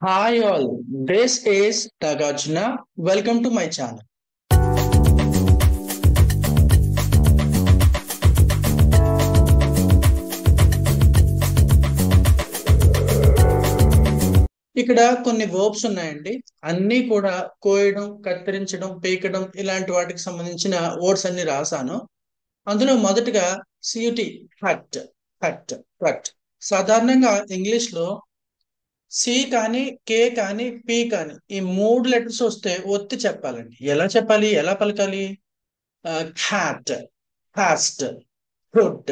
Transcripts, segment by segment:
Hi all, this is Nagarjuna. Welcome to my channel. ఇక్కడ కొన్ని verbs ఉన్నాయండి. అన్నీ కూడా కోయడం, కత్తిరించడం, పీకడం ఇలాంటి వాటికి సంబంధించిన వర్డ్స్ అన్ని రాశాను. అందులో మొదటగా సియుటి కట్ కట్ కట్. సాధారణంగా ఇంగ్లీష్ లో సి కానీ కే కానీ పి కానీ ఈ మూడు లెటర్స్ వస్తే ఒత్తి చెప్పాలండి. ఎలా చెప్పాలి, ఎలా పలకాలి? క్యాట్, ఫాస్ట్, ఫుడ్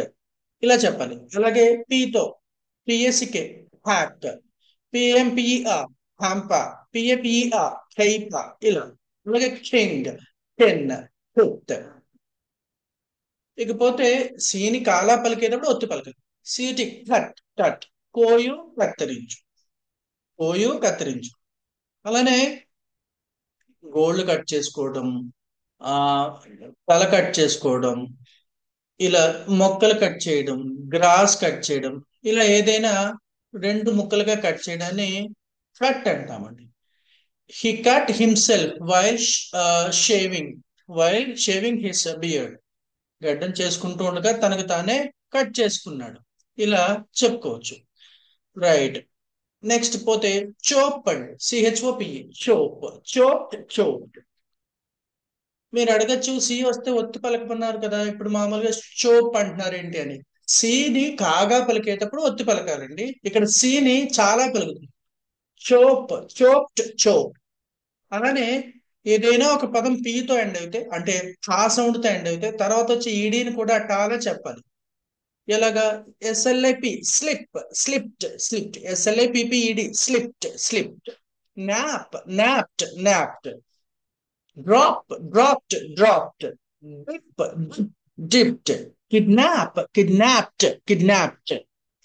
ఇలా చెప్పాలి. అలాగే పితో పిఎస్సికే హ్యాక్, పిఎంపిఈఆర్ హ్యాంప, పిఏపిఈఆర్ కైప ఇలా. అలాగే కింగ్, పెన్, ఫుట్. ఇకపోతే సిని కాలా పలికేటప్పుడు ఒత్తి పలకాలి. సిటి కట్ కట్, కోయు కత్తిరించు, కోయు కత్తిరించు. అలానే గోల్డ్ కట్ చేసుకోవడం, ఆ తల కట్ చేసుకోవడం, ఇలా మొక్కలు కట్ చేయడం, గ్రాస్ కట్ చేయడం, ఇలా ఏదైనా రెండు ముక్కలుగా కట్ చేయడాన్ని కట్ అంటామండి. He cut himself while shaving his beard. గడ్డం చేసుకుంటూ ఉండగా తనకు తానే కట్ చేసుకున్నాడు. ఇలా చెప్పుకోవచ్చు. రైట్. నెక్స్ట్ పోతే చోప్ అండి. సిహెచ్ఓపిఈ చోప్, చోప్డ్. మీరు అడగచ్చు, సి వస్తే ఒత్తి పలకమన్నారు కదా, ఇప్పుడు మామూలుగా చోప్ అంటున్నారు ఏంటి అని. సిని కాగా పలికేటప్పుడు ఒత్తి పలకాలండి. ఇక్కడ సిని చాలా పలుకుతుంది. Chop, chopped, chop. అలానే ఏదైనా ఒక పదం పీతో ఎండ్ అయితే, అంటే ఠా సౌండ్ తో ఎండ్ అయితే తర్వాత వచ్చి ఈడీని కూడా టాగా చెప్పాలి. ఎలాగా? ఎస్ఎల్ఐపి slip, slipped. ఎస్ఎల్ఐపిపిఈడి slipped. Nap, నాప్డ్. Dropped. Dip, dipped. Kidnapped.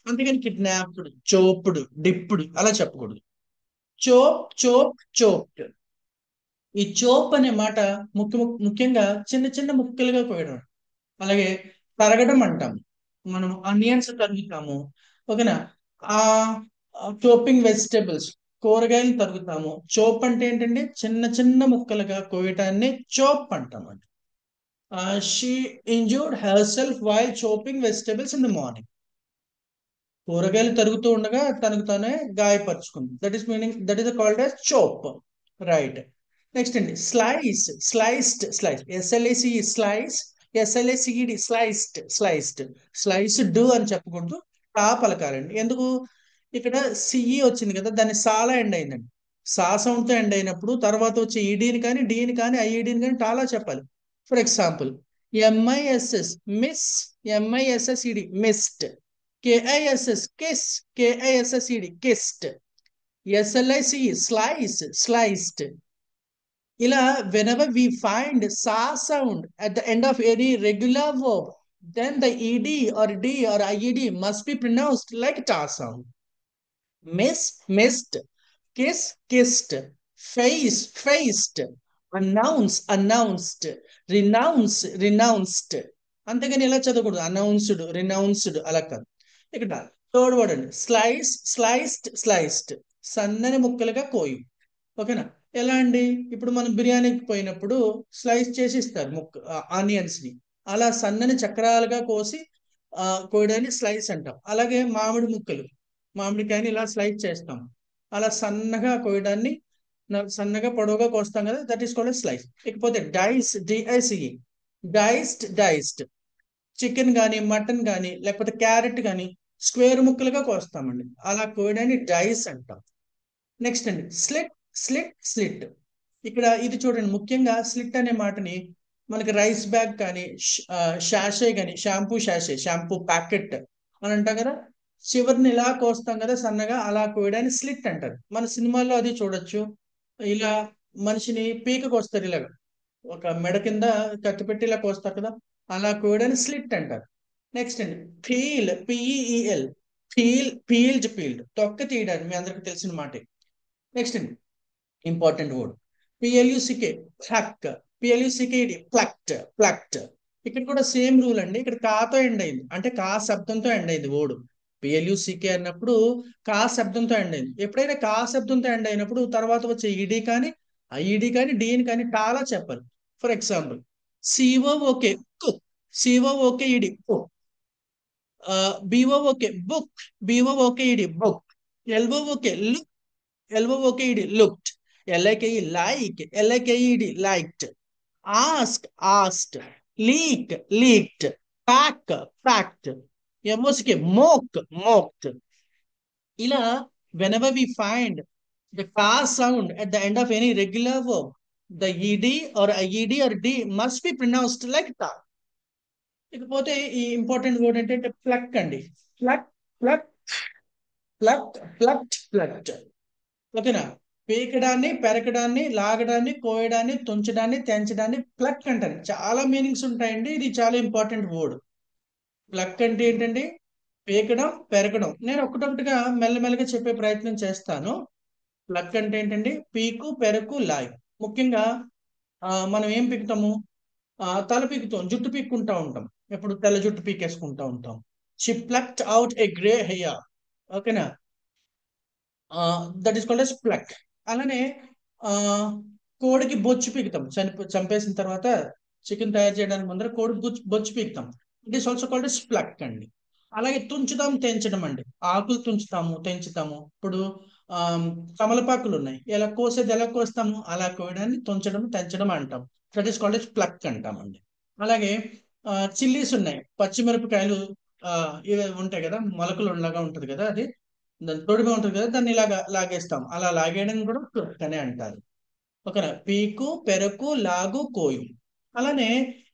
అందుకని కిడ్నాప్డ్, చోపుడు, డిప్పుడు అలా చెప్పకూడదు. చోప్డ్. ఈ చోప్ అనే మాట ముఖ్యంగా చిన్న చిన్న ముక్కలుగా కోయడం. అలాగే తరగడం అంటాం. మనం ఆనియన్స్ తరుగుతాము, ఓకేనా? ఆ చోపింగ్ వెజిటేబుల్స్, కూరగాయలు తరుగుతాము. చోప్ అంటే ఏంటంటే చిన్న చిన్న ముక్కలుగా కోయటాన్ని చోప్ అంటామండి. She injured herself while chopping vegetables in the morning. కూరగాయలు తరుగుతూ ఉండగా తనకు తానే గాయపరుచుకుంది. That is called as chop. Right. Next అండి స్లైస్డ్. ఎస్ఎల్ఏసి ఎస్ఎల్ఏసిఈడి స్లైస్డ్ అని చెప్పకూడదు, టా పలకాలండి. ఎందుకు? ఇక్కడ సిఈ వచ్చింది కదా, దాన్ని సాలా ఎండ్ అయిందండి. సా సౌండ్ తో ఎండ్ అయినప్పుడు తర్వాత వచ్చే ఈడీని కానీ డిని కానీ ఐఈడిని కానీ టాలా చెప్పాలి. For example, M I S S miss, M I S S E D missed. K I S S kiss, K I S S E D kissed. S L I C sliced. ఇలా whenever we find sa sound at the end of any regular verb, then the ed or d or ied must be pronounced like ta sound. Miss, missed. Kiss, kissed. Face, faced. Announced. Renounced. అంతేగాని ఇలా చదవకూడదు. Renounced అలా కాదు. ఇక్కడ third word అండి, sliced. సన్నని ముక్కలుగా కోయు. ఓకేనా? ఎలా అండి? ఇప్పుడు మనం బిర్యానీకి పోయినప్పుడు స్లైస్ చేసి ఇస్తారు ఆనియన్స్ ని. అలా సన్నని చక్రాలుగా కోసి కోయడాన్ని స్లైస్ అంటాం. అలాగే మామిడికాయని ఇలా స్లైస్ చేస్తాం. అలా సన్నగా కోయడాన్ని, సన్నగా పొడవుగా కోస్తాం కదా, దట్ ఈస్ కాల్డ్ స్లైస్. ఇకపోతే డిఐసిఈ డైస్డ్. చికెన్ కానీ మటన్ కానీ లేకపోతే క్యారెట్ కానీ స్క్వేర్ ముక్కలుగా కోస్తామండి. అలా కోయడాన్ని డైస్ అంటాం. నెక్స్ట్ అండి స్లిట్. ఇక్కడ ఇది చూడండి, ముఖ్యంగా స్లిట్ అనే మాటని మనకి రైస్ బ్యాగ్ కానీ షాషే కానీ షాంపూ ప్యాకెట్ అని అంటాం కదా, చివరిని ఇలా కోస్తాం కదా సన్నగా, అలా కోయడాన్ని స్లిట్ అంటారు. మన సినిమాల్లో అది చూడొచ్చు. ఇలా మనిషిని పీక కోస్తారు, ఇలాగా ఒక మెడ కింద కత్తి పెట్టి ఇలా కోస్తారు కదా, అలా కోయడాన్ని స్లిట్ అంటారు. నెక్స్ట్ అండి పిఈఈఎల్ పీల్డ్. తొక్క తీయడానికి మీ అందరికి తెలిసిన మాటే. నెక్స్ట్ అండి ఇంపార్టెంట్ వర్డ్ పిఎల్యుసికే ప్లక్, పిఎల్యుసికేడి ప్లక్ట్. ఇక్కడ కూడా సేమ్ రూల్ అండి. ఇక్కడ కాతో ఎండ్ అయింది, అంటే కా శబ్దంతో ఎండ్ అయింది వర్డ్. పిఎల్యుసికే అన్నప్పుడు కా శబ్దంతో ఎండ్ అయింది. ఎప్పుడైనా కా శబ్దంతో ఎండ్ అయినప్పుడు తర్వాత వచ్చే ఈడి కానీ ఐఈడి కానీ డిని కానీ టాలా చెప్పాలి. For example C O O K cook, C O O K E D cook, B O O K book, B O O K E D book, L O O K look, L O O K E D looked, L I K E like, L I K E E D liked, ask asked, leak leaked, pack packed, M O C K mock mocked. ఇలా whenever we find the ka sound at the end of any regular verb, the ed or ied or d must be pronounced like ta. ఇకపోతే ఈ important word ఏంటంటే pluck అండి. Pluck pluck pluck ప్లక్ట్ ప్లక్ట్. ఓకేనా? పీకడాన్ని, పెరకడాన్ని, లాగడాన్ని, కోయడాన్ని, తుంచడాన్ని, తెంచడాన్ని pluck అంటారు. చాలా meanings ఉంటాయండి. ఇది చాలా ఇంపార్టెంట్ వర్డ్. ప్లక్ అంటే ఏంటండి? పీకడం, పెరగడం. నేను ఒక్కటొక్కటిగా మెల్లమెల్లగా చెప్పే ప్రయత్నం చేస్తాను. ప్లక్ అంటే ఏంటండి? పీకు, పెరకు, లాయ్. ముఖ్యంగా మనం ఏం పీకుతాము? తల పీకుతాం, జుట్టు పీక్కుంటా ఉంటాం. ఎప్పుడు తెల్ల జుట్టు పీకేసుకుంటా ఉంటాం. She plucked out a grey hair. ఓకేనా? That is called as pluck. అలానే ఆ, కోడికి బొచ్చు పీకుతాం. చంపేసిన తర్వాత చికెన్ తయారు చేయడానికి ముందర కోడి బొచ్చు పీకుతాం. It is also called as pluck అండి. అలాగే తుంచుదాం, తెంచడం అండి. ఆకులు తుంచుతాము, తెంచుతాము. ఇప్పుడు ఆ తమలపాకులు ఉన్నాయి, ఎలా కోసేది ఎలా కోస్తాము, అలా కోయడాన్ని తుంచడం, తెంచడం అంటాం. That is called as pluck అంటామండి. అలాగే చిల్లీస్ ఉన్నాయి, పచ్చిమిరపకాయలు. ఆ ఇవి ఉంటాయి కదా, మొలకలు లాగా ఉంటది కదా, అది దాని తొడిమ ఉంటుంది కదా, దాన్ని ఇలాగా లాగేస్తాం. అలా లాగేయడం కూడా ప్లక్ అనే అంటారు. ఓకేనా? పీకు, పెరకు, లాగు, కోయు. అలానే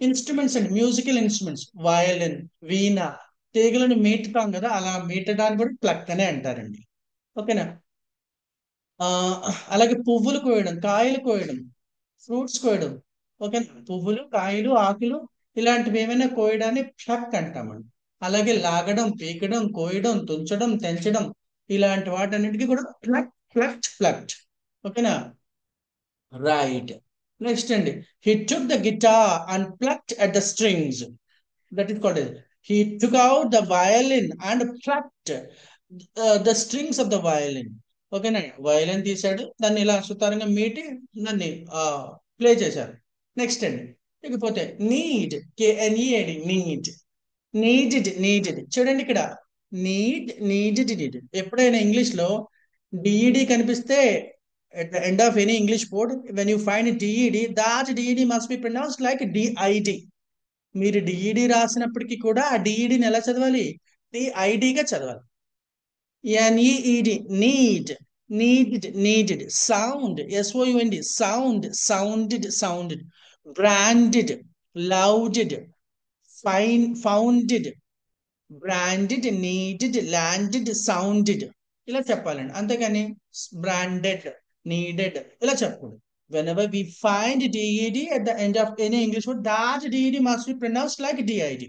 ఇన్స్ట్రుమెంట్స్ అండి, మ్యూజికల్ ఇన్స్ట్రుమెంట్స్, వయలిన్, వీణ, తీగలను మీటుతాం కదా, అలా మీటడాన్ని కూడా ప్లక్ అనే అంటారండి. ఓకేనా? ఆ అలాగే పువ్వులు కోయడం, కాయలు కోయడం, ఫ్రూట్స్ కోయడం. ఓకేనా? పువ్వులు, కాయలు, ఆకులు ఇలాంటివి ఏమైనా కోయడాన్ని ప్లక్ అంటామండి. అలాగే లాగడం, పీకడం, కోయడం, తుంచడం, తెంచడం ఇలాంటి వాటన్నిటికీ కూడా ప్లక్ ప్లక్ట్ ప్లక్ట్. ఓకేనా? రైట్. నెక్స్ట్ అండి, he took the guitar and ప్లక్ట్ at the strings. That is called he took out the violin and ప్లక్ట్ the strings of the violin. ఓకేనా? వయలిన్ తీశాడు, దాన్ని ఇలా సుతారంగా మీటి దాన్ని ప్లే చేశారు. నెక్స్ట్ అండి, ఇకపోతే నీడ్, కేఎన్ఈడి నీడ్, నీడెడ్ నీడెడ్. చూడండి ఇక్కడ, నీడెడ్ నీడెడ్. ఎప్పుడైనా ఇంగ్లీష్ లో డిఈడి కనిపిస్తే at the end of any English word, when you find DED, that DED must be pronounced like DID. మీరు డిఈడి రాసినప్పటికీ కూడా ఆ డిఈడిని ఎలా చదవాలి? డిఐడిగా చదవాలి. N E E D need, needed needed. Sound, S O U N D sound, sounded sounded. Branded, louded, founded, branded, needed, landed, sounded. ఇలా చెప్పాలండి. అంతేగాని బ్రాండెడ్, నీడెడ్ ఇలా చెప్పకూడదు. Whenever we find DED at the end of any English word, that DED must be pronounced like DID.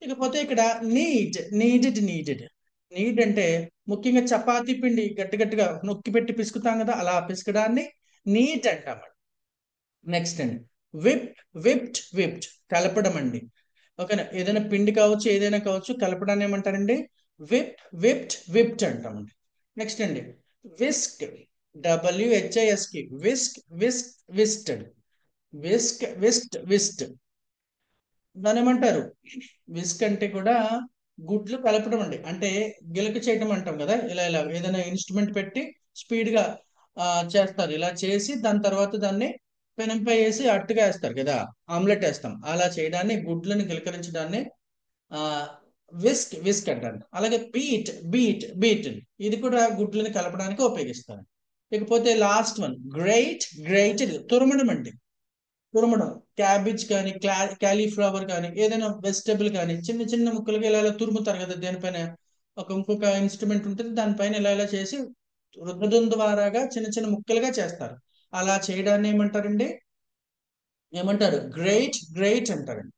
ఇకపోతే ఇక్కడ needed needed. Need అంటే ముఖ్యంగా చపాతీ పిండి గట్టి గట్టిగా నొక్కి పెట్టి పిసుకుతాం కదా, అలా పిసుకడాన్ని నీట్ అంటామండి. నెక్స్ట్ అండి, విప్డ్ విప్డ్ కలపడం అండి. ఓకేనా? ఏదైనా పిండి కావచ్చు, ఏదైనా కావచ్చు, కలపడాన్ని ఏమంటారండి? విప్డ్ అంటామండి. నెక్స్ట్ అండి, విస్క్, డబ్ల్యూహెచ్ఐఎస్కి, విస్క్డ్, విస్క్డ్. దాని ఏమంటారు? విస్క్ అంటే కూడా గుడ్లు కలపడం అండి. అంటే గిలక చేయటం అంటాం కదా, ఇలా ఇలా ఏదైనా ఇన్స్ట్రుమెంట్ పెట్టి స్పీడ్ గా చేస్తారు. ఇలా చేసి దాని తర్వాత దాన్ని పెనంపై వేసి అట్టుగా వేస్తారు కదా, ఆమ్లెట్ వేస్తాం. అలా చేయడాన్ని, గుడ్లను గిలకరించడాన్ని ఆ విస్క్ అంటారు. అలాగే బీట్ ఇది కూడా గుడ్లను కలపడానికి ఉపయోగిస్తారు. ఇకపోతే లాస్ట్ వన్, గ్రేటెడ్ తురమడం అండి. తురమడం, క్యాబేజ్ కానీ, క్యాలీఫ్లవర్ కానీ, ఏదైనా వెజిటబుల్ కానీ చిన్న చిన్న ముక్కలుగా ఇలా ఇలా తురుముతారు కదా, దేనిపైన ఇంకొక ఇన్స్ట్రుమెంట్ ఉంటుంది, దానిపైన ఇలా ఇలా చేసి రుద్దడం ద్వారాగా చిన్న చిన్న ముక్కలుగా చేస్తారు. అలా చేయడాన్ని ఏమంటారు? గ్రేట్ అంటారండి.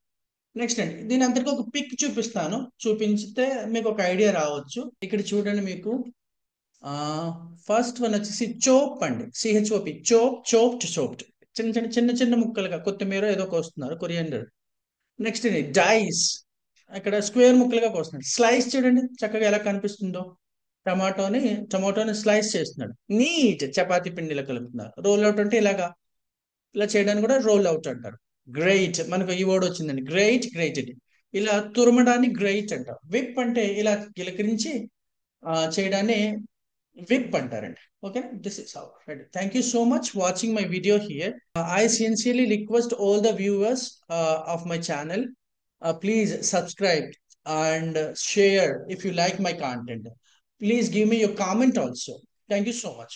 నెక్స్ట్ అండి, దీని అంతటికి ఒక పిక్ చూపిస్తాను. చూపించితే మీకు ఒక ఐడియా రావచ్చు. ఇక్కడ చూడండి, మీకు ఫస్ట్ వన్ వచ్చేసి చోప్ అండి, సిహెచ్ఓపి, చోప్డ్. చిన్న చిన్న ముక్కలుగా కొత్తిమీర ఏదో వస్తున్నారు, కొరియండర్. నెక్స్ట్ ఇది డైస్, ఇక్కడ స్క్వేర్ ముక్కలుగా కోస్తున్నాడు. స్లైస్ చూడండి చక్కగా ఎలా కనిపిస్తుందో. టమాటోని స్లైస్ చేస్తున్నాడు. నీట్ చపాతీ పిండిలో కలుపుతున్నారు. రోల్ అవుట్ అంటే ఇలాగా, ఇలా చేయడానికి కూడా రోల్ అవుట్ అంటారు. గ్రేట్, మనకు ఈ వర్డ్ వచ్చిందండి. Great grated. ఇలా తురమడాన్ని గ్రేట్ అంటారు. విప్ అంటే ఇలా గిలకరించి చేయడాన్ని విప్ అంటారండి. Okay, this is how. Right, thank you so much watching my video here. I sincerely request all the viewers of my channel, please subscribe and share if you like my content. Please give me your comment also. Thank you so much.